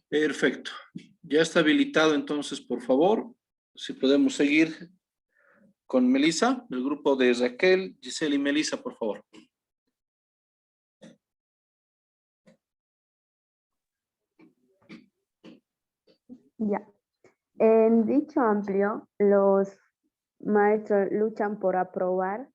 Perfecto. Ya está habilitado entonces, por favor, si podemos seguir con Melissa, el grupo de Raquel, Giselle y Melissa, por favor. Ya. En dicho amplio, los maestros luchan por aprobar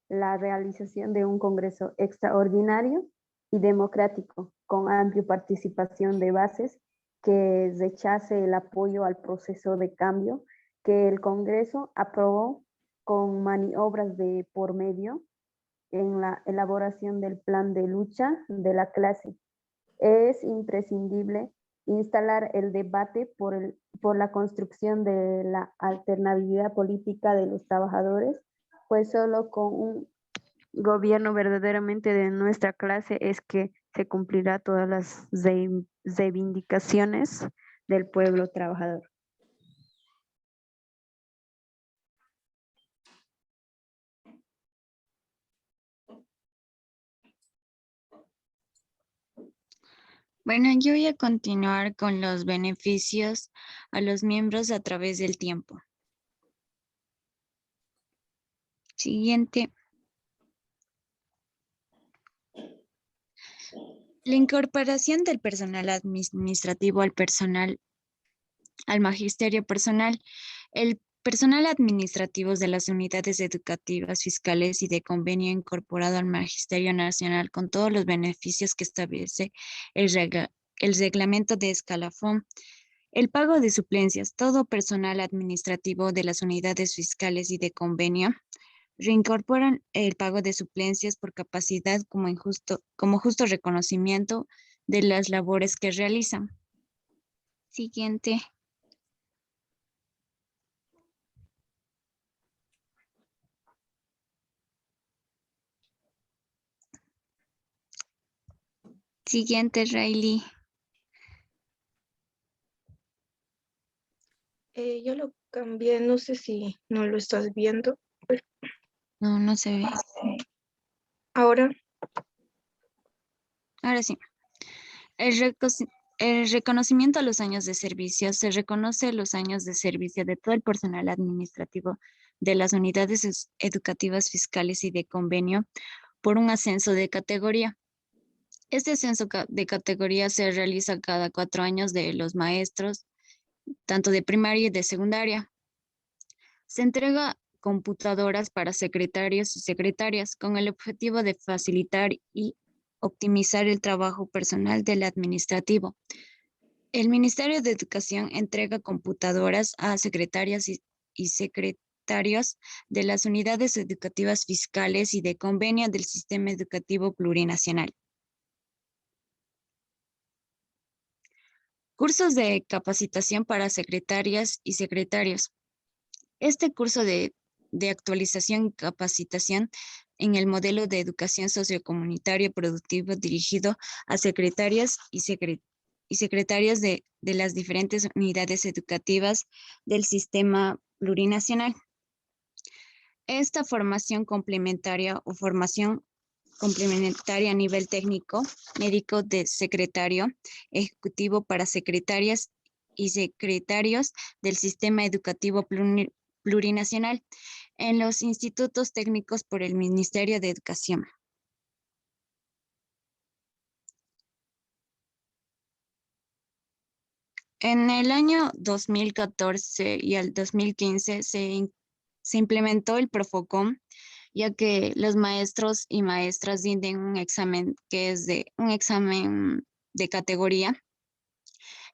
la realización de un congreso extraordinario y democrático con amplia participación de bases que rechace el apoyo al proceso de cambio que el Congreso aprobó con maniobras de por medio en la elaboración del plan de lucha de la clase. Es imprescindible instalar el debate por la construcción de la alternabilidad política de los trabajadores, pues solo con un gobierno verdaderamente de nuestra clase es que se cumplirá todas las reivindicaciones del pueblo trabajador. Bueno, yo voy a continuar con los beneficios a los miembros a través del tiempo. Siguiente. La incorporación del personal administrativo al magisterio personal. El personal administrativo de las unidades educativas, fiscales y de convenio incorporado al Magisterio Nacional con todos los beneficios que establece el reglamento de escalafón. El pago de suplencias. Todo personal administrativo de las unidades fiscales y de convenio reincorporan el pago de suplencias por capacidad como justo reconocimiento de las labores que realizan. Siguiente. Siguiente, Riley. Yo lo cambié, no sé si no lo estás viendo. No, no se ve. Ahora. Ahora sí. El reconocimiento a los años de servicio. Se reconoce los años de servicio de todo el personal administrativo de las unidades educativas fiscales y de convenio por un ascenso de categoría. Este ascenso de categoría se realiza cada 4 años de los maestros, tanto de primaria y de secundaria. Se entrega computadoras para secretarios y secretarias con el objetivo de facilitar y optimizar el trabajo personal del administrativo. El Ministerio de Educación entrega computadoras a secretarias y secretarios de las unidades educativas fiscales y de convenio del Sistema Educativo Plurinacional. Cursos de capacitación para secretarias y secretarios. Este curso de actualización y capacitación en el modelo de educación sociocomunitario productivo dirigido a secretarias y secretarios de las diferentes unidades educativas del sistema plurinacional. Esta formación complementaria o formación complementaria a nivel técnico, médico de secretario ejecutivo para secretarias y secretarios del sistema educativo plurinacional en los institutos técnicos por el Ministerio de Educación. En el año 2014 y el 2015 se implementó el Profocom, ya que los maestros y maestras rinden un examen que es un examen de categoría.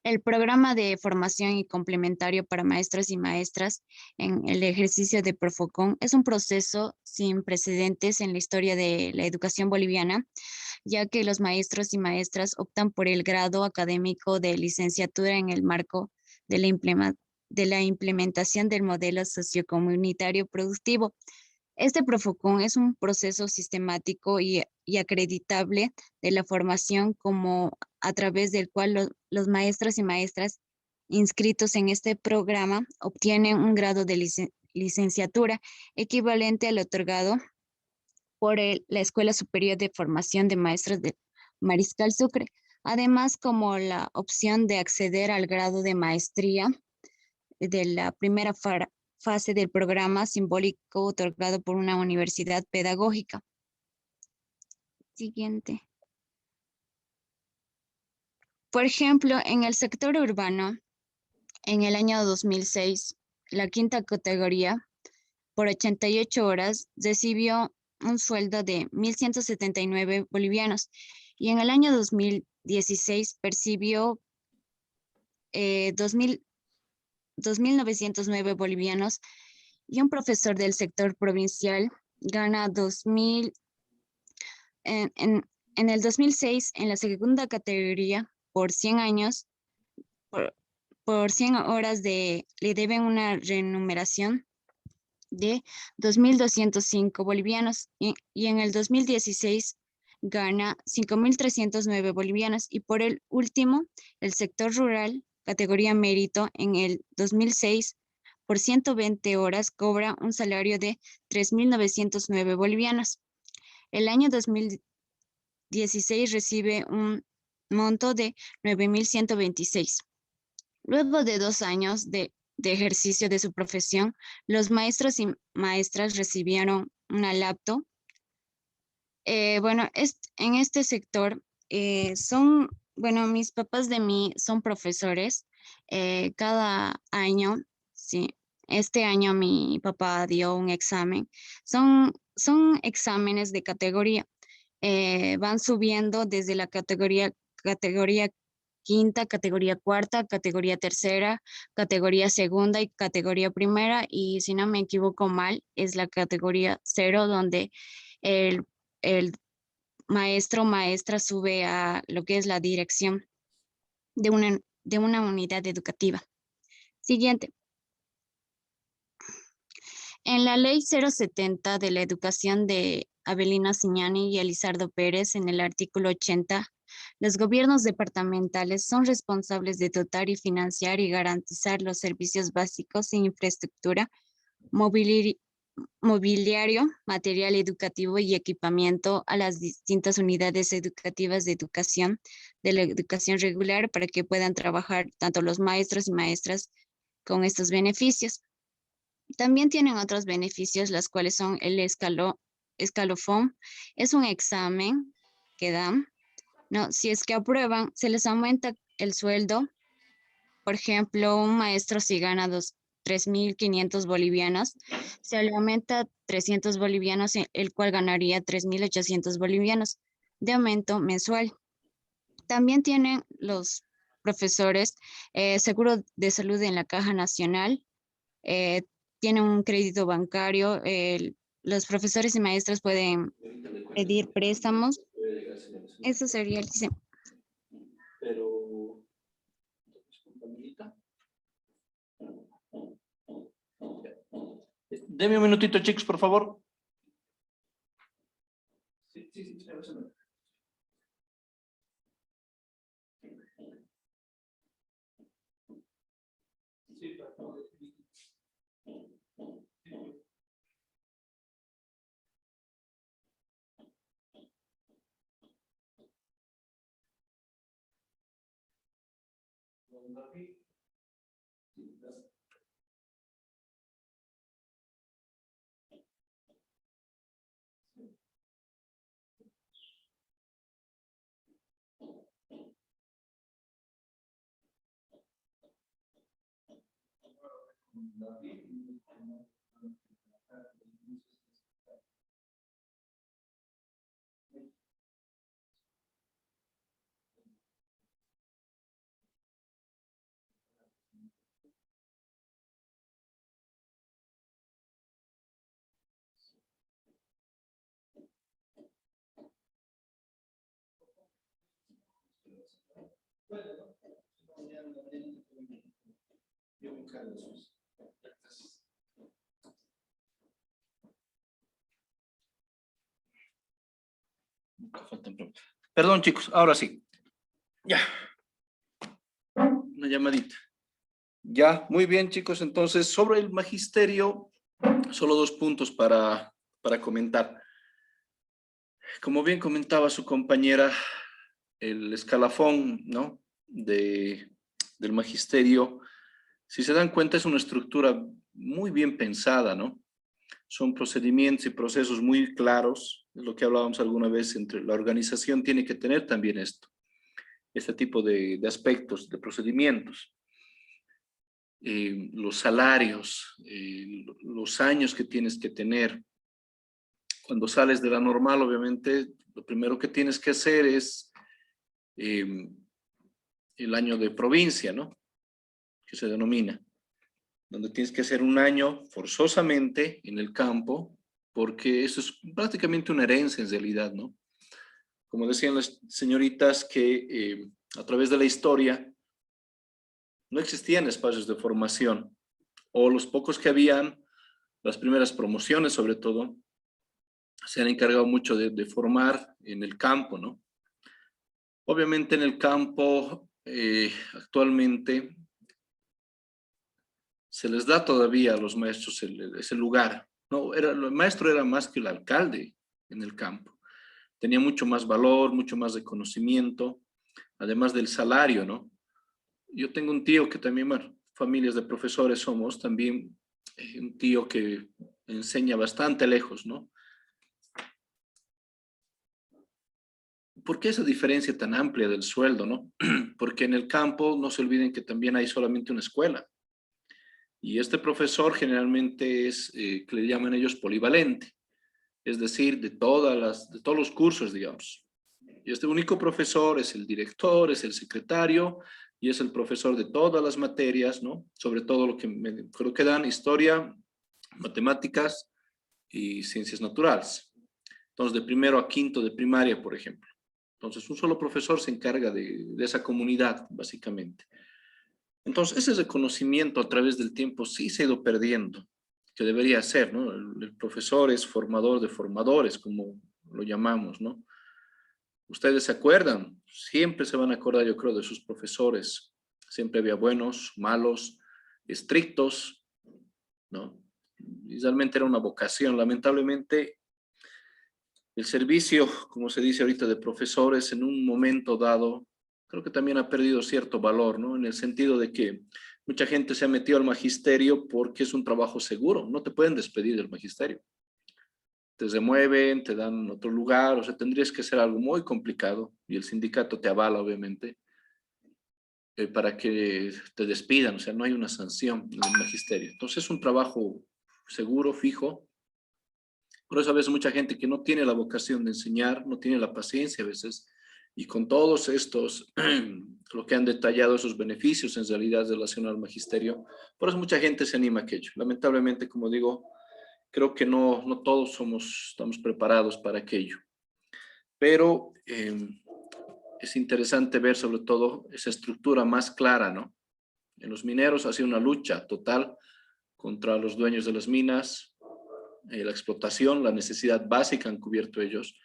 El programa de formación y complementario para maestros y maestras en el ejercicio de Profocom es un proceso sin precedentes en la historia de la educación boliviana, ya que los maestros y maestras optan por el grado académico de licenciatura en el marco de la implementación del modelo sociocomunitario productivo. Este Profocom es un proceso sistemático y acreditable de la formación como a través del cual los maestros y maestras inscritos en este programa obtienen un grado de licenciatura equivalente al otorgado por la Escuela Superior de Formación de Maestros de Mariscal Sucre, además como la opción de acceder al grado de maestría de la primera fase del programa simbólico otorgado por una universidad pedagógica. Siguiente. Por ejemplo, en el sector urbano, en el año 2006, la quinta categoría, por 88 horas, recibió un sueldo de 1.179 bolivianos y en el año 2016 percibió 2.909 bolivianos y un profesor del sector provincial gana 2.000. En el 2006, en la segunda categoría, por 100 años, por 100 horas le deben una remuneración de 2.205 bolivianos y en el 2016 gana 5.309 bolivianos y por el último, el sector rural, categoría mérito, en el 2006 por 120 horas cobra un salario de 3.909 bolivianos. El año 2016 recibe un monto de 9.126. Luego de 2 años de ejercicio de su profesión, los maestros y maestras recibieron una laptop. En este sector mis papás de mí son profesores. Cada año, sí, este año mi papá dio un examen. Son exámenes de categoría. Van subiendo desde la categoría quinta, categoría cuarta, categoría tercera, categoría segunda y categoría primera. Y si no me equivoco mal, es la categoría 0 donde el maestro o maestra sube a lo que es la dirección de una unidad educativa. Siguiente. En la ley 070 de la educación de Avelino Siñani y Elizardo Pérez, en el artículo 80, los gobiernos departamentales son responsables de dotar y financiar y garantizar los servicios básicos e infraestructura, mobiliario, material educativo y equipamiento a las distintas unidades educativas de la educación regular para que puedan trabajar tanto los maestros y maestras con estos beneficios. También tienen otros beneficios, las cuales son el escalofón. Es un examen que dan, ¿no? Si es que aprueban, se les aumenta el sueldo. Por ejemplo, un maestro si gana 3.500 bolivianos, se le aumenta 300 bolivianos, el cual ganaría 3.800 bolivianos de aumento mensual. También tienen los profesores seguro de salud en la Caja Nacional, tienen un crédito bancario, los profesores y maestros pueden pedir préstamos. Eso sería el diseño. Pero, deme un minutito, chicos, por favor. Perdón, chicos, ahora sí. Ya. Una llamadita. Ya, muy bien, chicos. Entonces, sobre el magisterio, solo 2 puntos para comentar. Como bien comentaba su compañera, el escalafón, ¿no? Del magisterio, si se dan cuenta, es una estructura muy bien pensada, ¿no? Son procedimientos y procesos muy claros, es lo que hablábamos alguna vez, entre la organización tiene que tener también este tipo de aspectos, de procedimientos. Los salarios, los años que tienes que tener. Cuando sales de la normal, obviamente, lo primero que tienes que hacer es el año de provincia, ¿no? Que se denomina, donde tienes que hacer un año forzosamente en el campo, porque eso es prácticamente una herencia en realidad, ¿no? Como decían las señoritas que a través de la historia no existían espacios de formación, o los pocos que habían, las primeras promociones sobre todo, se han encargado mucho de formar en el campo, ¿no? Obviamente en el campo actualmente se les da todavía a los maestros ese lugar. No, el maestro era más que el alcalde en el campo. Tenía mucho más valor, mucho más reconocimiento, además del salario, ¿no? Yo tengo un tío que también, bueno, familias de profesores somos, también un tío que enseña bastante lejos, ¿no? ¿Por qué esa diferencia tan amplia del sueldo, no? Porque en el campo, no se olviden que también hay solamente una escuela. Y este profesor generalmente es, que le llaman ellos polivalente, es decir, de todos los cursos, digamos. Y este único profesor es el director, es el secretario y es el profesor de todas las materias, ¿no? Sobre todo lo que creo que dan historia, matemáticas y ciencias naturales. Entonces, de primero a quinto de primaria, por ejemplo. Entonces, un solo profesor se encarga de esa comunidad, básicamente. Entonces, ese reconocimiento a través del tiempo sí se ha ido perdiendo, que debería ser, ¿no? El profesor es formador de formadores, como lo llamamos, ¿no? Ustedes se acuerdan, siempre se van a acordar, yo creo, de sus profesores. Siempre había buenos, malos, estrictos, ¿no? Y realmente era una vocación. Lamentablemente, el servicio, como se dice ahorita, de profesores en un momento dado, creo que también ha perdido cierto valor, ¿no? En el sentido de que mucha gente se ha metido al magisterio porque es un trabajo seguro, no te pueden despedir del magisterio. Te remueven, te dan otro lugar, o sea, tendrías que hacer algo muy complicado y el sindicato te avala, obviamente, para que te despidan, o sea, no hay una sanción en el magisterio. Entonces es un trabajo seguro, fijo. Por eso a veces mucha gente que no tiene la vocación de enseñar, no tiene la paciencia a veces, y con todos estos, lo que han detallado, esos beneficios en realidad relacionados al magisterio, por eso mucha gente se anima a aquello. Lamentablemente, como digo, creo que no todos estamos preparados para aquello. Pero es interesante ver sobre todo esa estructura más clara, ¿no? En los mineros ha sido una lucha total contra los dueños de las minas, la explotación, la necesidad básica han cubierto ellos.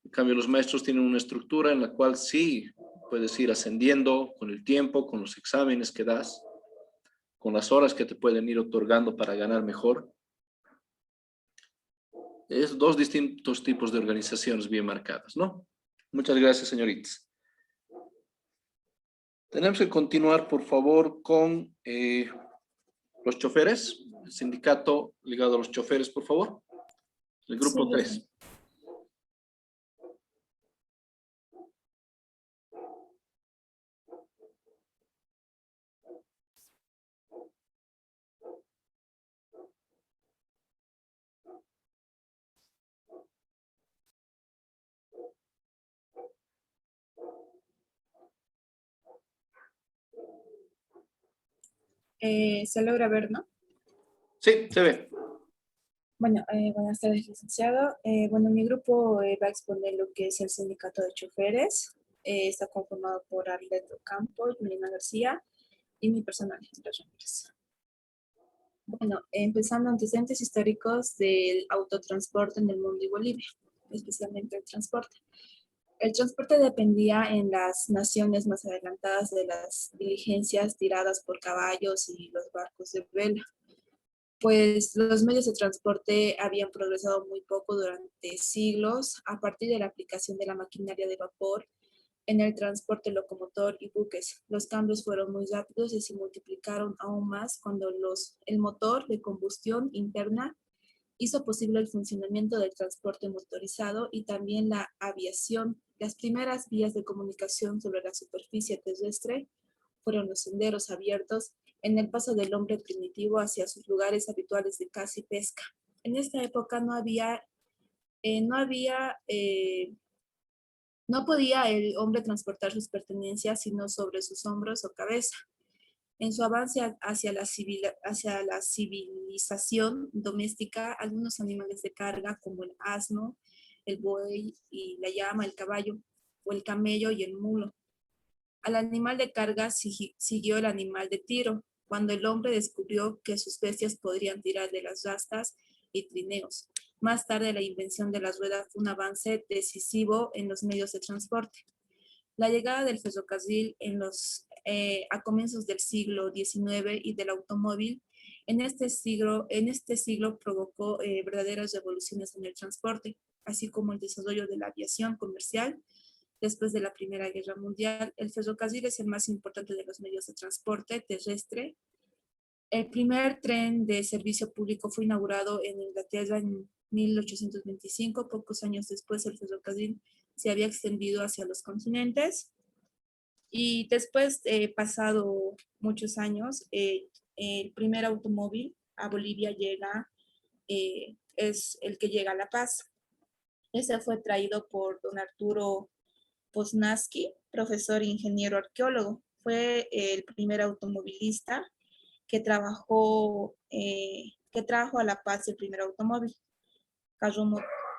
En cambio, los maestros tienen una estructura en la cual sí puedes ir ascendiendo con el tiempo, con los exámenes que das, con las horas que te pueden ir otorgando para ganar mejor. Es dos distintos tipos de organizaciones bien marcadas, ¿no? Muchas gracias, señoritas. Tenemos que continuar, por favor, con los choferes, el sindicato ligado a los choferes, por favor. El grupo Sí, 3. Se logra ver, ¿no? Sí, se ve. Bueno, buenas tardes, licenciado. Bueno, mi grupo va a exponer lo que es el sindicato de choferes. Está conformado por Arleto Campos, Melina García y mi persona, Alejandra Ramírez. Bueno, empezando antecedentes históricos del autotransporte en el mundo y Bolivia, especialmente el transporte. El transporte dependía en las naciones más adelantadas de las diligencias tiradas por caballos y los barcos de vela. Pues los medios de transporte habían progresado muy poco durante siglos a partir de la aplicación de la maquinaria de vapor en el transporte locomotor y buques. Los cambios fueron muy rápidos y se multiplicaron aún más cuando el motor de combustión interna hizo posible el funcionamiento del transporte motorizado y también la aviación. Las primeras vías de comunicación sobre la superficie terrestre fueron los senderos abiertos en el paso del hombre primitivo hacia sus lugares habituales de caza y pesca. En esta época no podía el hombre transportar sus pertenencias sino sobre sus hombros o cabeza. En su avance hacia la civilización doméstica, algunos animales de carga como el asno, el buey y la llama, el caballo o el camello y el mulo. Al animal de carga siguió el animal de tiro, cuando el hombre descubrió que sus bestias podrían tirar de las rastas y trineos. Más tarde, la invención de las ruedas fue un avance decisivo en los medios de transporte. La llegada del ferrocarril a comienzos del siglo XIX y del automóvil en este siglo provocó verdaderas revoluciones en el transporte, así como el desarrollo de la aviación comercial. Después de la Primera Guerra Mundial, el ferrocarril es el más importante de los medios de transporte terrestre. El primer tren de servicio público fue inaugurado en Inglaterra en 1825. Pocos años después, el ferrocarril se había extendido hacia los continentes. Y después, pasado muchos años, el primer automóvil a Bolivia es el que llega a La Paz. Ese fue traído por don Arturo Poznański, profesor e ingeniero arqueólogo. Fue el primer automovilista que trajo a La Paz el primer automóvil.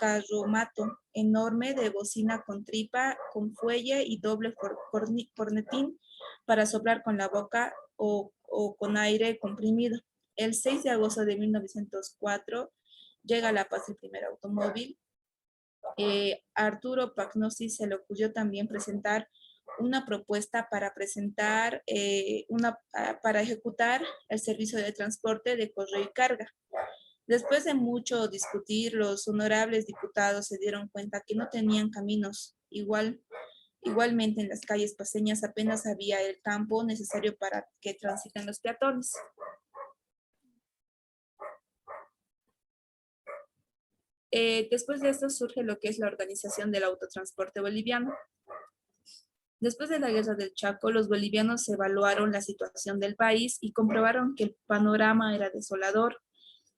Carromato enorme de bocina con tripa, con fuelle y doble cornetín para soplar con la boca o con aire comprimido. El 6 de agosto de 1904 llega a La Paz el primer automóvil. Arturo Pagnosi se le ocurrió también presentar una propuesta para para ejecutar el servicio de transporte de correo y carga. Después de mucho discutir, los honorables diputados se dieron cuenta que no tenían caminos. Igualmente en las calles paseñas apenas había el campo necesario para que transiten los peatones. Después de esto surge lo que es la organización del autotransporte boliviano. Después de la Guerra del Chaco, los bolivianos evaluaron la situación del país y comprobaron que el panorama era desolador.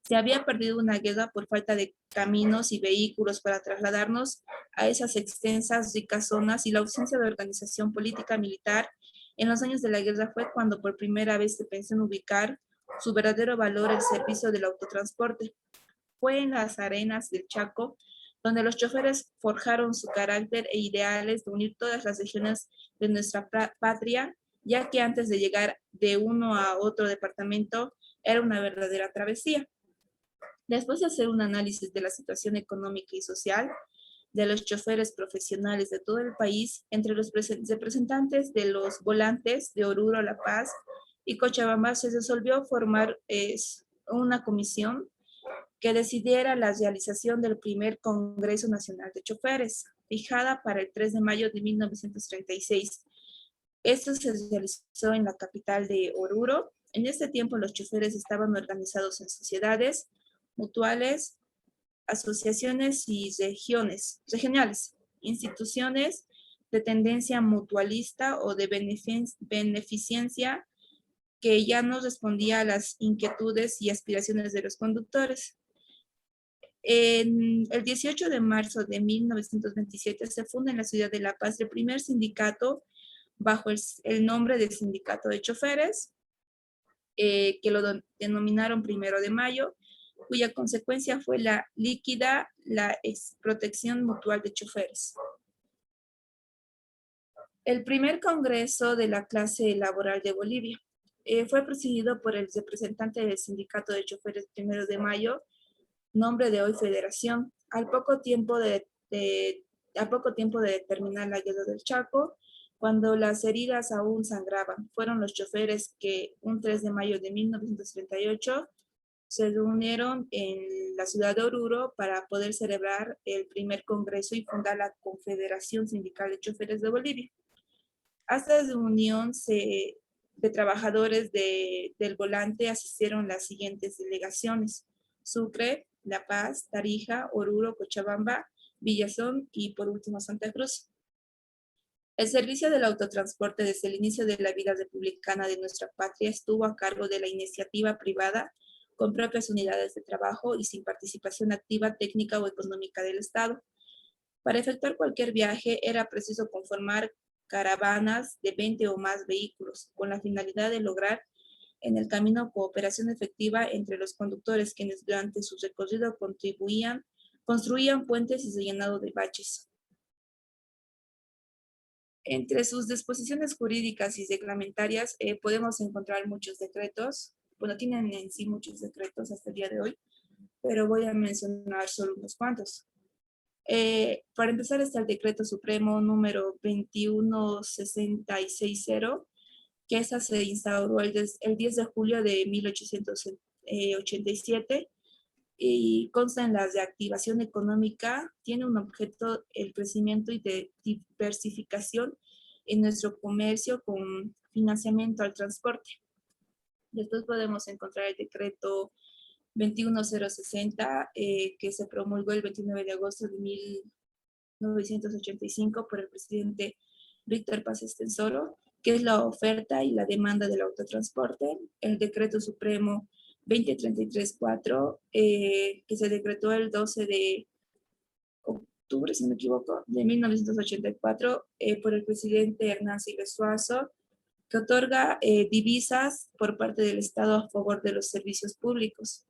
Se había perdido una guerra por falta de caminos y vehículos para trasladarnos a esas extensas, ricas zonas, y la ausencia de organización política militar en los años de la guerra fue cuando por primera vez se pensó en ubicar su verdadero valor el servicio del autotransporte. Fue en las arenas del Chaco donde los choferes forjaron su carácter e ideales de unir todas las regiones de nuestra patria, ya que antes de llegar de uno a otro departamento era una verdadera travesía. Después de hacer un análisis de la situación económica y social de los choferes profesionales de todo el país, entre los representantes de los volantes de Oruro, La Paz y Cochabamba, se resolvió formar una comisión que decidiera la realización del primer Congreso Nacional de Choferes, fijada para el 3 de mayo de 1936. Esto se realizó en la capital de Oruro. En este tiempo los choferes estaban organizados en sociedades, mutuales, asociaciones y regionales, instituciones de tendencia mutualista o de beneficencia que ya no respondía a las inquietudes y aspiraciones de los conductores. El 18 de marzo de 1927 se funda en la ciudad de La Paz el primer sindicato bajo el nombre de Sindicato de Choferes, que lo denominaron 1 de mayo, cuya consecuencia fue la protección mutual de choferes. El primer congreso de la clase laboral de Bolivia fue presidido por el representante del Sindicato de Choferes 1 de mayo, nombre de hoy Federación. Al poco tiempo de terminar la Guerra del Chaco, cuando las heridas aún sangraban, fueron los choferes que un 3 de mayo de 1938 se reunieron en la ciudad de Oruro para poder celebrar el primer congreso y fundar la Confederación Sindical de Choferes de Bolivia. A esta reunión de trabajadores del volante asistieron las siguientes delegaciones: Sucre, La Paz, Tarija, Oruro, Cochabamba, Villazón y por último Santa Cruz. El servicio del autotransporte desde el inicio de la vida republicana de nuestra patria estuvo a cargo de la iniciativa privada con propias unidades de trabajo y sin participación activa, técnica o económica del Estado. Para efectuar cualquier viaje era preciso conformar caravanas de 20 o más vehículos con la finalidad de lograr en el camino cooperación efectiva entre los conductores quienes durante su recorrido construían puentes y rellenado de baches. Entre sus disposiciones jurídicas y reglamentarias podemos encontrar muchos decretos. Bueno, tienen en sí muchos decretos hasta el día de hoy, pero voy a mencionar solo unos cuantos. Para empezar está el decreto supremo número 21660, que esa se instauró el 10 de julio de 1887 y consta en la reactivación económica, tiene un objeto el crecimiento y de diversificación en nuestro comercio con financiamiento al transporte. Después podemos encontrar el decreto 21060, que se promulgó el 29 de agosto de 1985 por el presidente Víctor Paz Estenssoro, que es la oferta y la demanda del autotransporte. El decreto supremo 20334, que se decretó el 12 de octubre, si no me equivoco, de 1984 por el presidente Hernán Siles Suazo, que otorga divisas por parte del Estado a favor de los servicios públicos.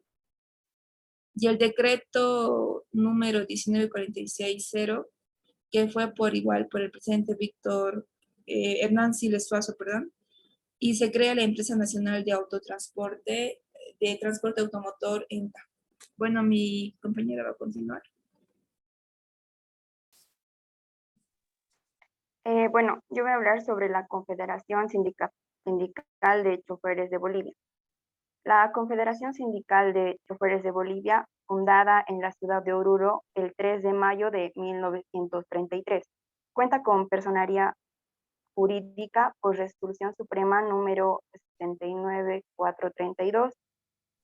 Y el decreto número 19460, que fue por el presidente Hernán Siles Suazo, y se crea la Empresa Nacional de Autotransporte, de Transporte Automotor, ENTA. Bueno, mi compañera va a continuar. Bueno, yo voy a hablar sobre la Confederación Sindical de Choferes de Bolivia. La Confederación Sindical de Choferes de Bolivia, fundada en la ciudad de Oruro el 3 de mayo de 1933, cuenta con personería jurídica por resolución suprema número 69432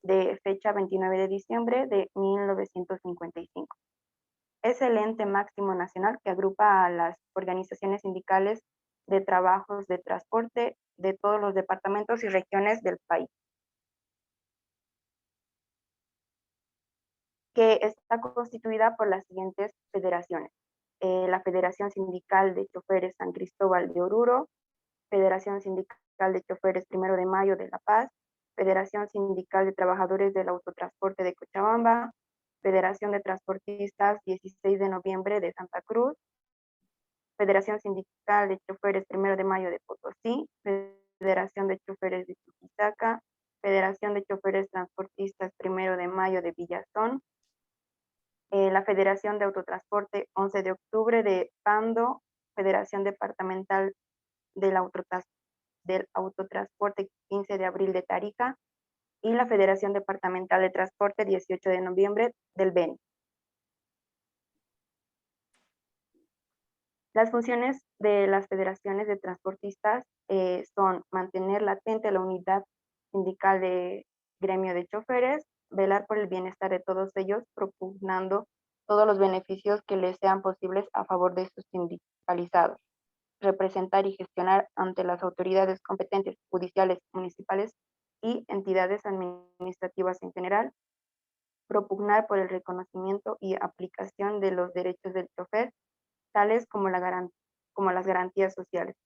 de fecha 29 de diciembre de 1955. Es el ente máximo nacional que agrupa a las organizaciones sindicales de trabajos de transporte de todos los departamentos y regiones del país, que está constituida por las siguientes federaciones: la Federación Sindical de Choferes San Cristóbal de Oruro, Federación Sindical de Choferes 1 de Mayo de La Paz, Federación Sindical de Trabajadores del Autotransporte de Cochabamba, Federación de Transportistas 16 de Noviembre de Santa Cruz, Federación Sindical de Choferes 1 de Mayo de Potosí, Federación de Choferes de Chuquisaca, Federación de Choferes Transportistas 1 de Mayo de Villazón, la Federación de Autotransporte 11 de Octubre de Pando, Federación Departamental del Autotransporte 15 de Abril de Tarija y la Federación Departamental de Transporte 18 de Noviembre del Beni. Las funciones de las federaciones de transportistas son mantener latente la unidad sindical de gremio de choferes, velar por el bienestar de todos ellos, propugnando todos los beneficios que les sean posibles a favor de sus sindicalizados, representar y gestionar ante las autoridades competentes judiciales, municipales y entidades administrativas en general, propugnar por el reconocimiento y aplicación de los derechos del chofer, tales como las garantías sociales,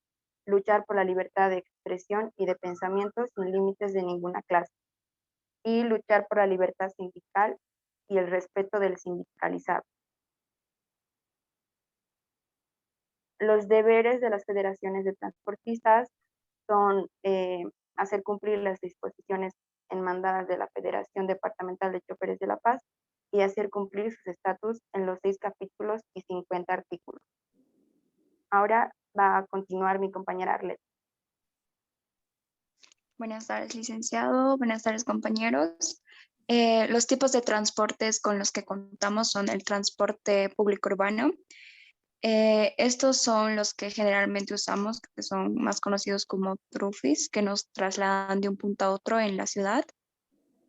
luchar por la libertad de expresión y de pensamiento sin límites de ninguna clase, y luchar por la libertad sindical y el respeto del sindicalizado. Los deberes de las federaciones de transportistas son hacer cumplir las disposiciones enmandadas de la Federación Departamental de Choferes de La Paz y hacer cumplir sus estatutos en los 6 capítulos y 50 artículos. Ahora va a continuar mi compañera Arlet. Buenas tardes, licenciado. Buenas tardes, compañeros. Los tipos de transportes con los que contamos son el transporte público urbano. Estos son los que generalmente usamos, que son más conocidos como trufis, que nos trasladan de un punto a otro en la ciudad.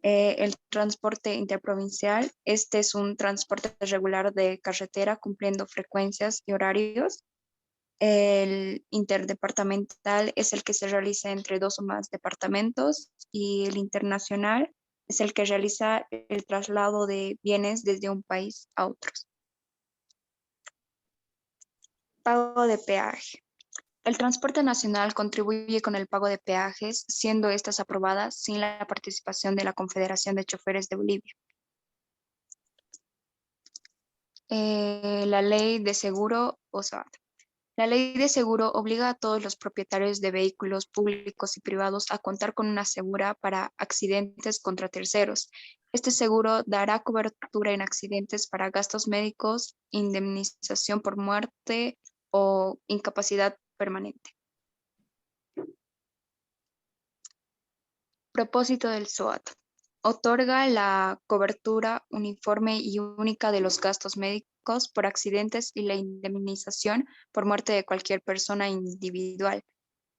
El transporte interprovincial, este es un transporte regular de carretera cumpliendo frecuencias y horarios. El interdepartamental es el que se realiza entre 2 o más departamentos y el internacional es el que realiza el traslado de bienes desde un país a otros. Pago de peaje. El transporte nacional contribuye con el pago de peajes, siendo estas aprobadas sin la participación de la Confederación de Choferes de Bolivia. La ley de seguro, la ley de seguro obliga a todos los propietarios de vehículos públicos y privados a contar con una segura para accidentes contra terceros. Este seguro dará cobertura en accidentes para gastos médicos, indemnización por muerte o incapacidad permanente. Propósito del SOAT. Otorga la cobertura uniforme y única de los gastos médicos por accidentes y la indemnización por muerte de cualquier persona individual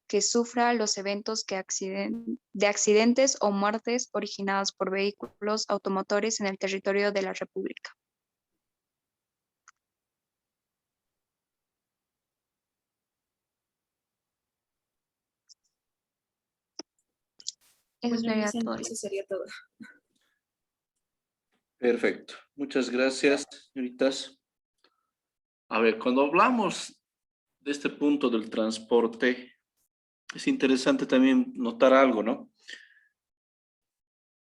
que sufra los eventos de accidentes o muertes originadas por vehículos automotores en el territorio de la República. Eso Bueno, sería todo. eso sería todo. Perfecto. Muchas gracias, señoritas. A ver, cuando hablamos de este punto del transporte, es interesante también notar algo, ¿no?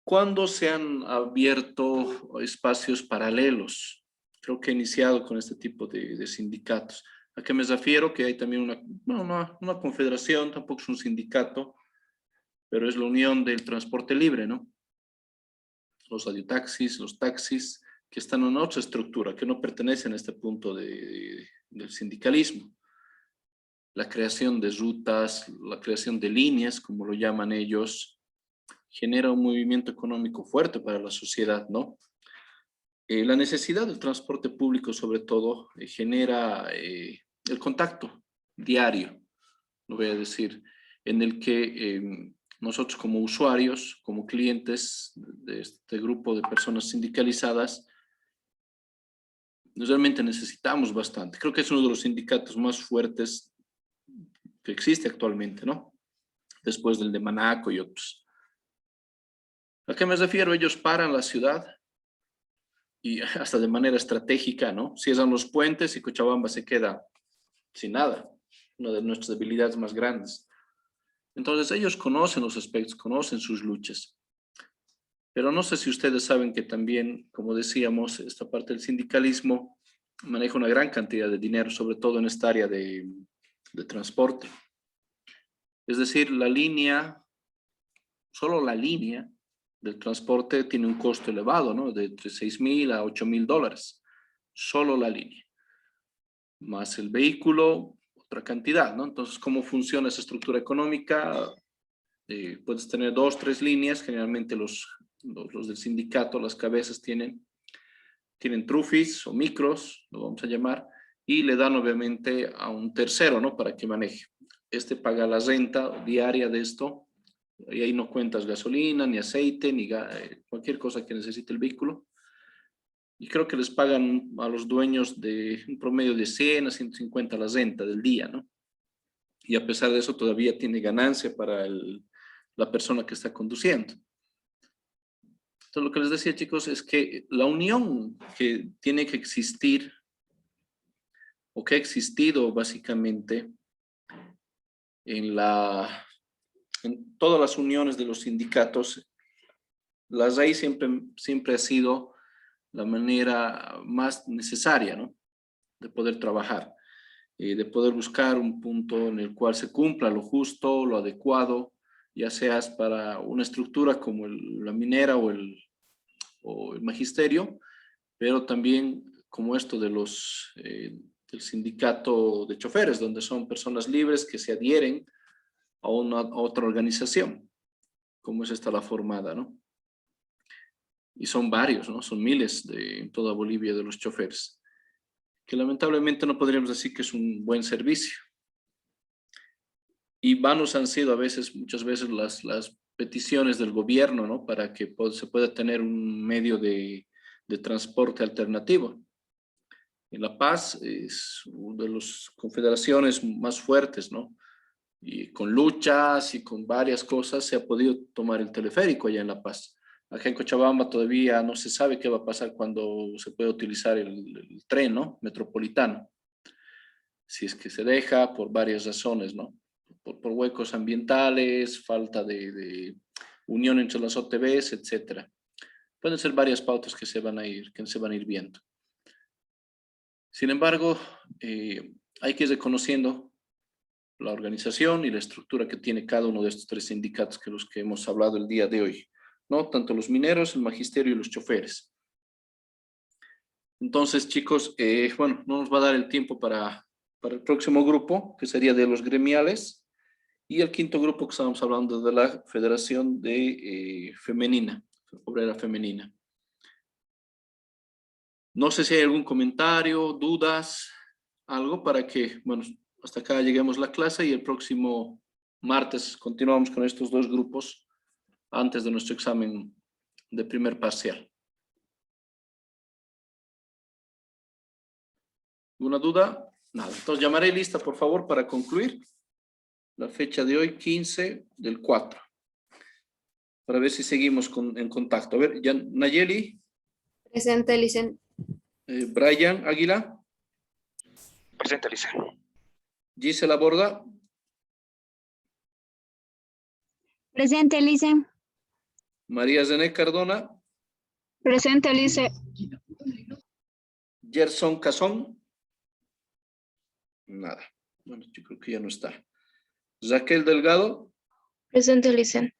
¿Cuándo se han abierto espacios paralelos? Creo que he iniciado con este tipo de sindicatos. ¿A qué me refiero? Que hay también una confederación, tampoco es un sindicato, pero es la unión del transporte libre, ¿no? Los radiotaxis, los taxis, que están en otra estructura, que no pertenecen a este punto del sindicalismo. La creación de rutas, la creación de líneas, como lo llaman ellos, genera un movimiento económico fuerte para la sociedad, ¿no? La necesidad del transporte público, sobre todo, genera el contacto diario, lo voy a decir, en el que nosotros como usuarios, como clientes de este grupo de personas sindicalizadas, realmente necesitamos bastante. Creo que es uno de los sindicatos más fuertes que existe actualmente, ¿no? Después del de Manaco y otros. ¿A qué me refiero? Ellos paran la ciudad y hasta de manera estratégica, ¿no? Cierran los puentes y Cochabamba se queda sin nada, una de nuestras debilidades más grandes. Entonces ellos conocen los aspectos, conocen sus luchas. Pero no sé si ustedes saben que también, como decíamos, esta parte del sindicalismo maneja una gran cantidad de dinero, sobre todo en esta área de transporte. Es decir, la línea, solo la línea del transporte tiene un costo elevado, ¿no? De entre 6.000 a 8.000 dólares. Solo la línea. Más el vehículo, otra cantidad, ¿no? Entonces, ¿cómo funciona esa estructura económica? Puedes tener 2, 3 líneas. Generalmente los del sindicato, las cabezas tienen trufis o micros, lo vamos a llamar, y le dan obviamente a un tercero, ¿no? Para que maneje. Este paga la renta diaria de esto, y ahí no cuentas gasolina, ni aceite, ni cualquier cosa que necesite el vehículo. Y creo que les pagan a los dueños de un promedio de 100 a 150 la renta del día, ¿no? Y a pesar de eso todavía tiene ganancia para la persona que está conduciendo. Entonces lo que les decía, chicos, es que la unión que tiene que existir, o que ha existido básicamente en todas las uniones de los sindicatos, la raíz siempre ha sido la manera más necesaria, ¿no? De poder trabajar, de poder buscar un punto en el cual se cumpla lo justo, lo adecuado, ya seas para una estructura como la minera o el magisterio, pero también como esto del sindicato de choferes, donde son personas libres que se adhieren a otra organización, como es esta la formada, ¿no? y son varios, ¿no? Son miles en toda Bolivia de los choferes, que lamentablemente no podríamos decir que es un buen servicio. Y vanos han sido muchas veces las peticiones del gobierno, ¿no? Para que se pueda tener un medio de transporte alternativo. En La Paz es una de las confederaciones más fuertes, ¿no? Y con luchas y con varias cosas se ha podido tomar el teleférico allá en La Paz. Acá en Cochabamba todavía no se sabe qué va a pasar cuando se puede utilizar el tren, ¿no? Metropolitano. Si es que se deja por varias razones, ¿no? Por huecos ambientales, falta de unión entre las OTBs, etcétera. Pueden ser varias pautas que se van a ir viendo. Sin embargo, hay que ir reconociendo la organización y la estructura que tiene cada uno de estos tres sindicatos que los que hemos hablado el día de hoy, ¿no? Tanto los mineros, el magisterio y los choferes. Entonces, chicos, bueno, no nos va a dar el tiempo para el próximo grupo, que sería de los gremiales, y el quinto grupo que estábamos hablando de la Federación de Femenina, Obrera Femenina. No sé si hay algún comentario, dudas, algo para que, bueno, hasta acá lleguemos a la clase y el próximo martes continuamos con estos dos grupos antes de nuestro examen de primer parcial. ¿Alguna duda? Nada. Entonces llamaré lista, por favor, para concluir. La fecha de hoy, 15 del 4. Para ver si seguimos en contacto. A ver, Nayeli. Presente, Licen. Brian Águila. Presente, Licen. Gisela Borda. Presente, Licen. María Zené Cardona. Presente, Licen. Gerson Cazón. Nada. Bueno, yo creo que ya no está. Raquel Delgado. Presente, Licen.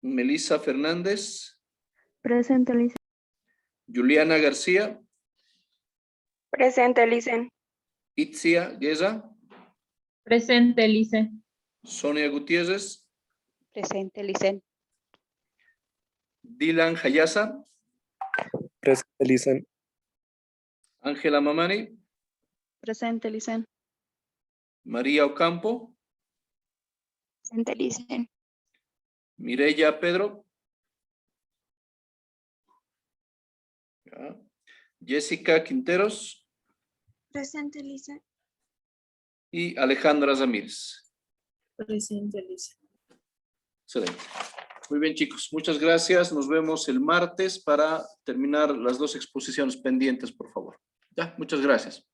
Melissa Fernández. Presente, Licen. Juliana García. Presente, Licen. Itzia Gueza. Presente, Licen. Sonia Gutiérrez. Presente, Licen. Dylan Hayasa. Presente, Licen. Ángela Mamani. Presente, Licen. María Ocampo. Presente, Licen. Mireya Pedro. Ya. Jessica Quinteros. Presente, Licen. Y Alejandra Ramírez. Presente, Licen. Excelente. Muy bien, chicos. Muchas gracias. Nos vemos el martes para terminar las dos exposiciones pendientes, por favor. Ya, muchas gracias.